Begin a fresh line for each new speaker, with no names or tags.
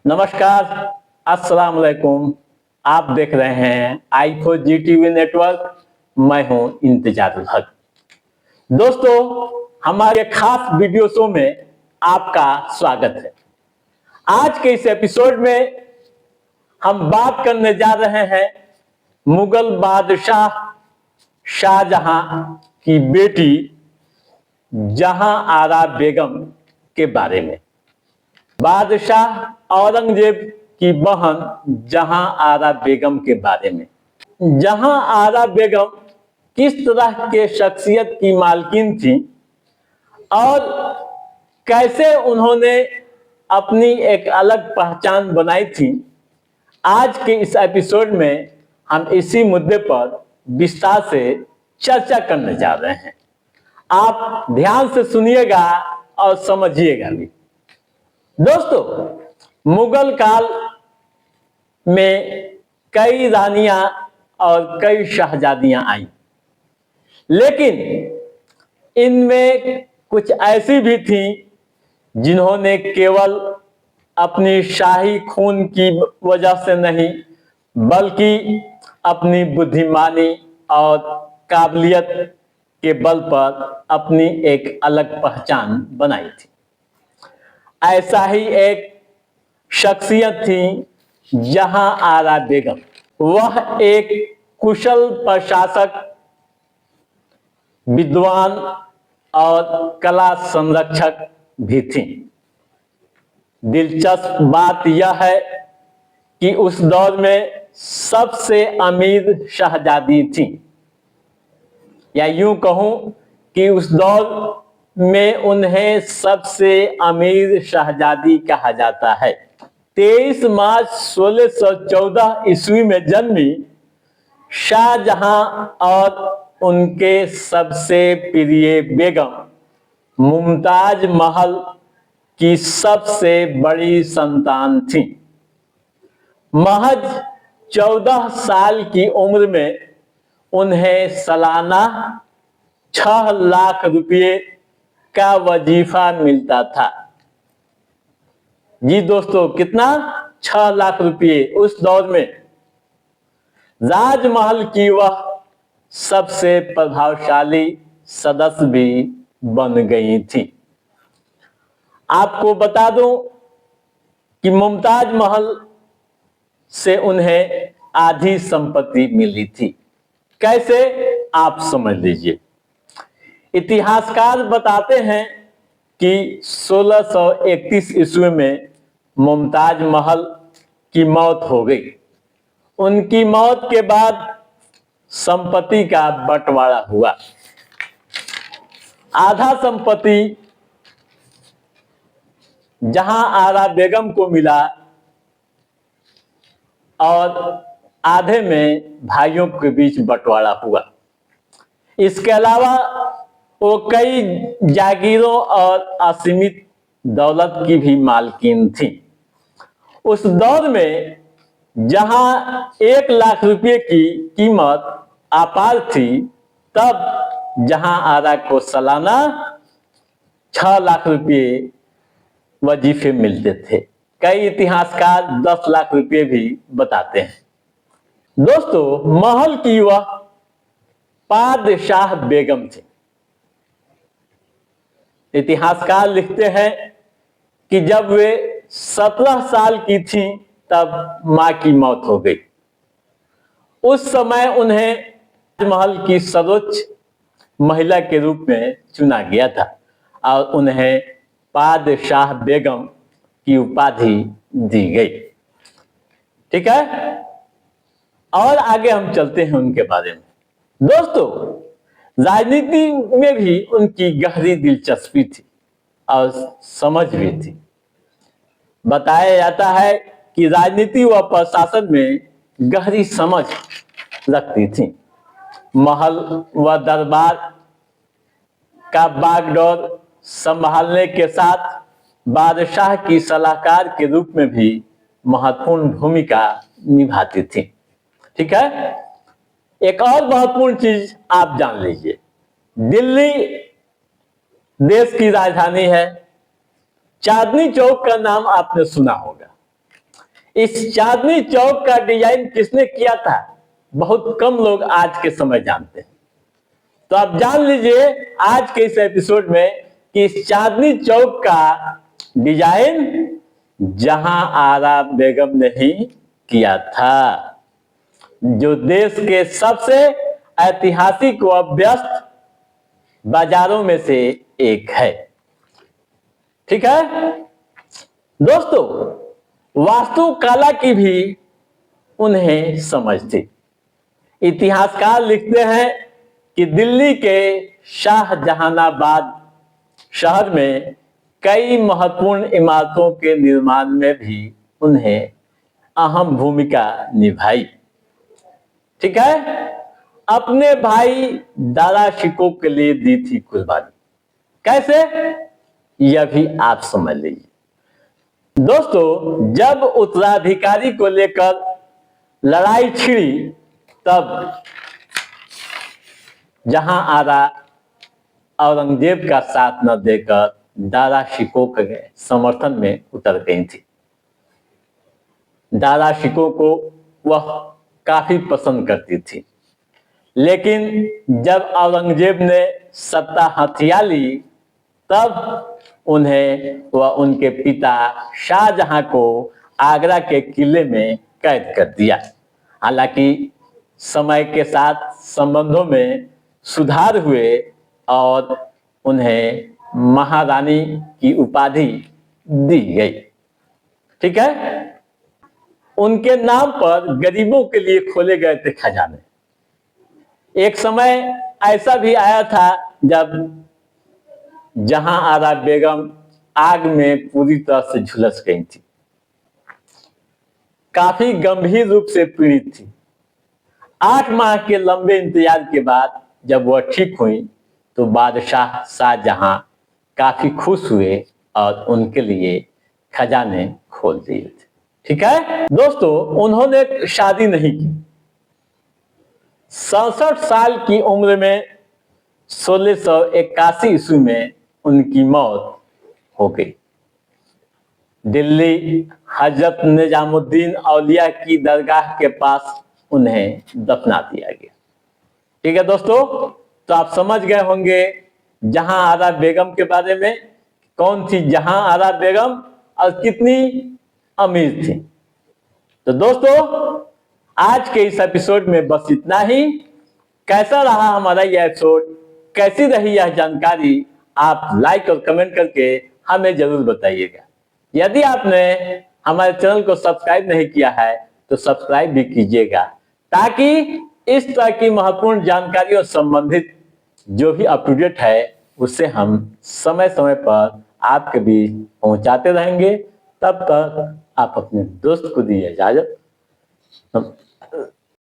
नमस्कार, अस्सलाम वालेकुम। आप देख रहे हैं आई4जी टीवी नेटवर्क। मैं हूं इंतजारुल हक। दोस्तों, हमारे खास वीडियो शो में आपका स्वागत है। आज के इस एपिसोड में हम बात करने जा रहे हैं मुगल बादशाह शाहजहां की बेटी जहां आरा बेगम के बारे में। बादशाह औरंगजेब की बहन जहां आरा बेगम के बारे में। जहां आरा बेगम किस तरह के शख्सियत की मालकिन थी और कैसे उन्होंने अपनी एक अलग पहचान बनाई थी, आज के इस एपिसोड में हम इसी मुद्दे पर विस्तार से चर्चा करने जा रहे हैं। आप ध्यान से सुनिएगा और समझिएगा भी। दोस्तों, मुगल काल में कई रानियां और कई शहजादियां आई, लेकिन इनमें कुछ ऐसी भी थी जिन्होंने केवल अपनी शाही खून की वजह से नहीं, बल्कि अपनी बुद्धिमानी और काबिलियत के बल पर अपनी एक अलग पहचान बनाई थी। ऐसा ही एक शख्सियत थी जहां आरा बेगम। वह एक कुशल प्रशासक, विद्वान और कला संरक्षक भी थी। दिलचस्प बात यह है कि उस दौर में सबसे अमीर शहजादी थी, या यूं कहूं कि उस दौर में उन्हें सबसे अमीर शहजादी कहा जाता है। 23 मार्च 1614 ईस्वी में जन्मी शाहजहां और उनके सबसे प्रिय बेगम मुमताज महल की सबसे बड़ी संतान थी। महज 14 साल की उम्र में उन्हें सालाना 6 लाख रुपये का वजीफा मिलता था। जी दोस्तों, कितना? 6 लाख रुपये। उस दौर में राजमहल की वह सबसे प्रभावशाली सदस्य भी बन गई थी। आपको बता दूं कि मुमताज महल से उन्हें आधी संपत्ति मिली थी। कैसे? आप समझ लीजिए। इतिहासकार बताते हैं कि 1631 ईस्वी में मुमताज महल की मौत हो गई। उनकी मौत के बाद संपत्ति का बंटवारा हुआ। आधा संपत्ति जहां आरा बेगम को मिला और आधे में भाइयों के बीच बंटवारा हुआ। इसके अलावा वो कई जागीरों और असीमित दौलत की भी मालकिन थी। उस दौर में जहां 1 लाख रुपए की कीमत अपार थी, तब जहां आरा को सालाना 6 लाख रुपए वजीफे मिलते थे। कई इतिहासकार 10 लाख रुपए भी बताते हैं। दोस्तों, महल की वह बादशाह बेगम थी। इतिहासकार लिखते हैं कि जब वे 17 साल की थी, तब मां की मौत हो गई। उस समय उन्हें राजमहल की सर्वोच्च महिला के रूप में चुना गया था और उन्हें बादशाह बेगम की उपाधि दी गई। ठीक है, और आगे हम चलते हैं उनके बारे में। दोस्तों, राजनीति में भी उनकी गहरी दिलचस्पी थी और समझ भी थी। बताया जाता है कि राजनीति व प्रशासन में गहरी समझ रखती थी। महल व दरबार का बागडोर संभालने के साथ बादशाह की सलाहकार के रूप में भी महत्वपूर्ण भूमिका निभाती थी। ठीक है, एक और महत्वपूर्ण चीज आप जान लीजिए। दिल्ली देश की राजधानी है। चांदनी चौक का नाम आपने सुना होगा। इस चांदनी चौक का डिजाइन किसने किया था, बहुत कम लोग आज के समय जानते हैं। तो आप जान लीजिए आज के इस एपिसोड में कि इस चांदनी चौक का डिजाइन जहां आरा बेगम ने ही किया था, जो देश के सबसे ऐतिहासिक व व्यस्त बाजारों में से एक है। ठीक है दोस्तों, वास्तुकला की भी उन्हें समझ थी। इतिहासकार लिखते हैं कि दिल्ली के शाहजहानाबाद शहर में कई महत्वपूर्ण इमारतों के निर्माण में भी उन्हें अहम भूमिका निभाई। ठीक है, अपने भाई दादा शिकोह के लिए दी थी कुर्बानी। कैसे, यह भी आप समझ लीजिए। दोस्तों, जब उत्तराधिकारी को लेकर लड़ाई छिड़ी तब जहां आरा औरंगजेब का साथ न देकर दादा शिकोह के समर्थन में उतर गई थी। दादा शिकोह को वह काफी पसंद करती थी, लेकिन जब औरंगजेब ने सत्ता हथिया ली तब उन्हें व उनके पिता शाहजहां को आगरा के किले में कैद कर दिया। हालांकि समय के साथ संबंधों में सुधार हुए और उन्हें महारानी की उपाधि दी गई। ठीक है, उनके नाम पर गरीबों के लिए खोले गए थे खजाने। एक समय ऐसा भी आया था जब जहां आरा बेगम आग में पूरी तरह से झुलस गई थी, काफी गंभीर रूप से पीड़ित थी। 8 माह के लंबे इंतजार के बाद जब वह ठीक हुई तो बादशाह शाहजहां काफी खुश हुए और उनके लिए खजाने खोल दिए थे। ठीक है दोस्तों, उन्होंने शादी नहीं की। 67 साल की उम्र में 1681 ईस्वी में उनकी मौत हो गई। दिल्ली हजरत निजामुद्दीन औलिया की दरगाह के पास उन्हें दफना दिया गया। ठीक है दोस्तों, तो आप समझ गए होंगे जहां आरा बेगम के बारे में, कौन थी जहां आरा बेगम और कितनी अमीर थी। तो दोस्तों, आज के इस एपिसोड में बस इतना ही। कैसा रहा हमारा यह एपिसोड, कैसी रही यह जानकारी, आप लाइक और कमेंट करके हमें जरूर बताइएगा। यदि आपने हमारे चैनल को सब्सक्राइब नहीं किया है तो सब्सक्राइब भी कीजिएगा, ताकि इस तरह की महत्वपूर्ण जानकारियों संबंधित जो भी अप टू डेट है उससे हम समय समय पर आपके बीच पहुंचाते रहेंगे। तब तक आप अपने दोस्त को दीजिए इजाजत।